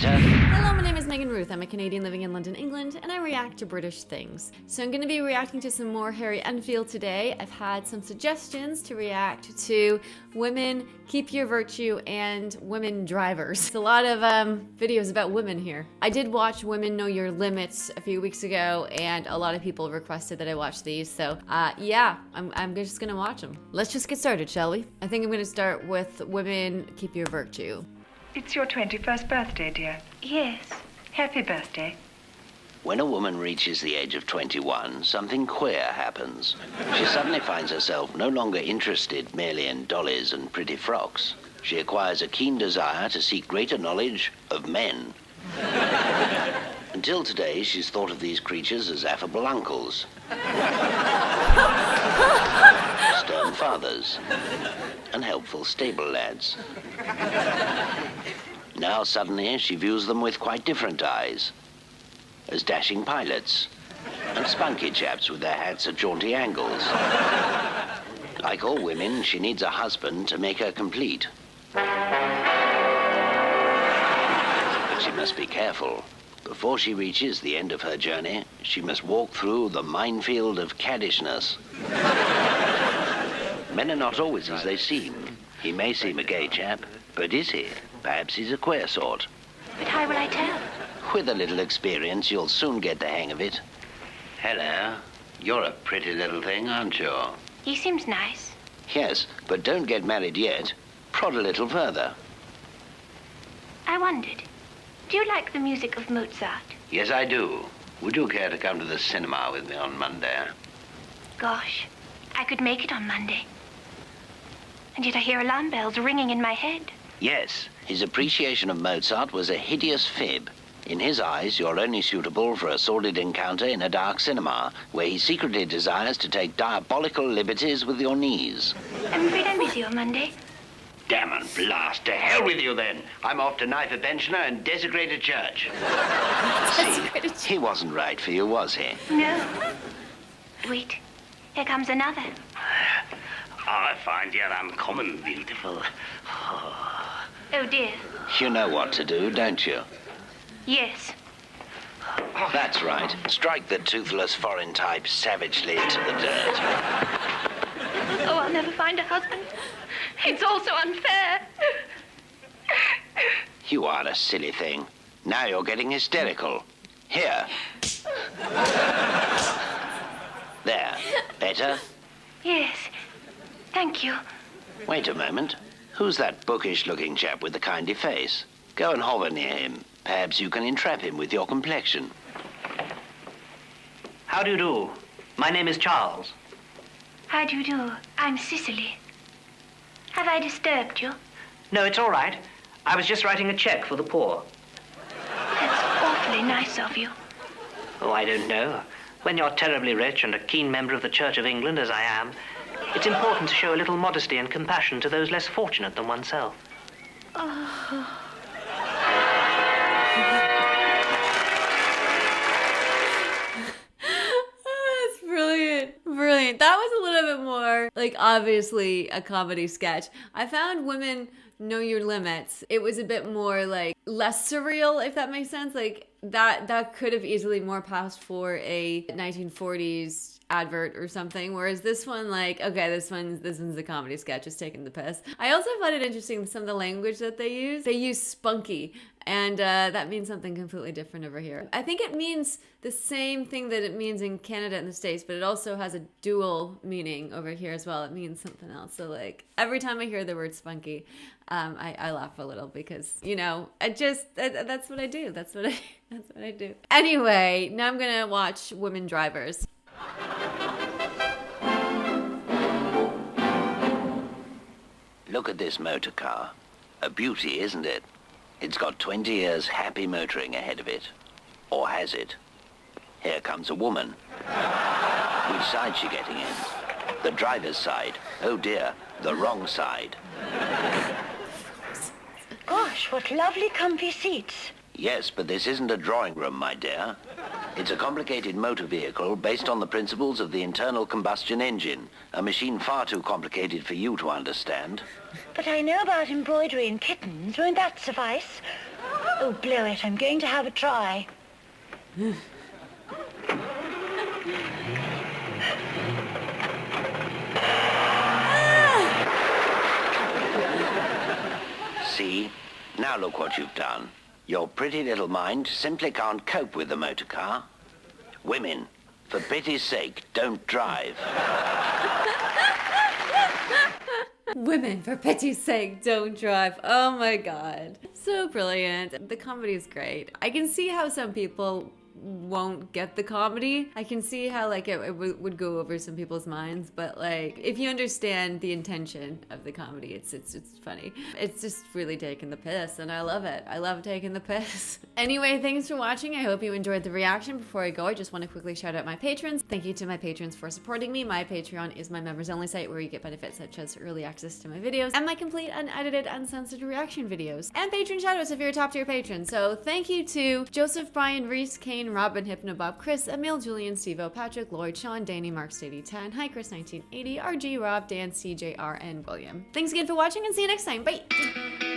better. Hello, my name is Ruth. I'm a Canadian living in London, England, and I react to British things. So I'm going to be reacting to some more Harry Enfield today. I've had some suggestions to react to women, keep your virtue, and women drivers. It's a lot of videos about women here. I did watch Women Know Your Limits a few weeks ago, and a lot of people requested that I watch these. So yeah, I'm just going to watch them. Let's just get started, shall we? I think I'm going to start with Women, Keep Your Virtue. It's your 21st birthday, dear. Yes. Happy birthday. When a woman reaches the age of 21, something queer happens. She suddenly finds herself no longer interested merely in dollies and pretty frocks. She acquires a keen desire to seek greater knowledge of men. Until today, she's thought of these creatures as affable uncles, stern fathers, and helpful stable lads. Now suddenly she views them with quite different eyes, as dashing pilots and spunky chaps with their hats at jaunty angles. Like all women, she needs a husband to make her complete. But she must be careful. Before she reaches the end of her journey, she must walk through the minefield of caddishness. Men are not always as they seem. He may seem a gay chap, but is he? Perhaps he's a queer sort. But how will I tell? With a little experience, you'll soon get the hang of it. Hello. You're a pretty little thing, aren't you? He seems nice. Yes, but don't get married yet. Prod a little further. I wondered, do you like the music of Mozart? Yes, I do. Would you care to come to the cinema with me on Monday? Gosh, I could make it on Monday. And yet I hear alarm bells ringing in my head. Yes, his appreciation of Mozart was a hideous fib. In his eyes, you're only suitable for a sordid encounter in a dark cinema, where he secretly desires to take diabolical liberties with your knees. I'm afraid I miss you on Monday. Damn and blast, to hell with you then. I'm off to knife a pensioner and desecrate a church. See, he wasn't right for you, was he? No. Wait, here comes another. I find you uncommon beautiful. Oh dear. You know what to do, don't you? Yes. That's right. Strike the toothless foreign type savagely to the dirt. Oh, I'll never find a husband. It's all so unfair. You are a silly thing. Now you're getting hysterical. Here. There. Better? Yes. Thank you. Wait a moment. Who's that bookish-looking chap with the kindly face? Go and hover near him. Perhaps you can entrap him with your complexion. How do you do? My name is Charles. How do you do? I'm Cicely. Have I disturbed you? No, it's all right. I was just writing a check for the poor. That's awfully nice of you. Oh, I don't know. When you're terribly rich and a keen member of the Church of England, as I am, it's important to show a little modesty and compassion to those less fortunate than oneself. Oh. That's brilliant. Brilliant. That was a little bit more, like, obviously a comedy sketch. I found Women Know Your Limits. It was a bit more, like, less surreal, if that makes sense. Like, that could have easily more passed for a 1940s advert or something, whereas this one, like, okay, this one's a comedy sketch, just taking the piss. I also find it interesting some of the language that they use spunky, and that means something completely different over here. I think it means the same thing that it means in Canada and the States, but it also has a dual meaning over here as well. It means something else. So, like, every time I hear the word spunky, I laugh a little because, you know, that's what I do. That's what I do. Anyway, now I'm gonna watch Women Drivers. Look at this motor car. A beauty, isn't it? It's got 20 years happy motoring ahead of it. Or has it? Here comes a woman. Which side's she getting in? The driver's side. Oh dear, the wrong side. Gosh, what lovely comfy seats. Yes, but this isn't a drawing room, my dear. It's a complicated motor vehicle based on the principles of the internal combustion engine, a machine far too complicated for you to understand. But I know about embroidery and kittens. Won't that suffice? Oh, blow it. I'm going to have a try. See? Now look what you've done. Your pretty little mind simply can't cope with the motor car. Women, for pity's sake, don't drive. Women, for pity's sake, don't drive. Oh my god. So brilliant. The comedy is great. I can see how some people won't get the comedy. I can see how like it would go over some people's minds, but like if you understand the intention of the comedy, it's funny. It's just really taking the piss, and I love it. I love taking the piss. Anyway, thanks for watching. I hope you enjoyed the reaction. Before I go, I just want to quickly shout out my patrons. Thank you to my patrons for supporting me. My Patreon is my members only site where you get benefits such as early access to my videos and my complete unedited uncensored reaction videos and patron shoutouts if you're a top tier patron. So thank you to Joseph, Brian, Reese, Kane, Robin, Hypno, Bob, Chris, Emil, Julian, Stevo, Patrick, Lloyd, Sean, Danny, Mark, Stady, 10, Hi Chris 1980, RG, Rob, Dan, CJR, and William. Thanks again for watching, and see you next time. Bye!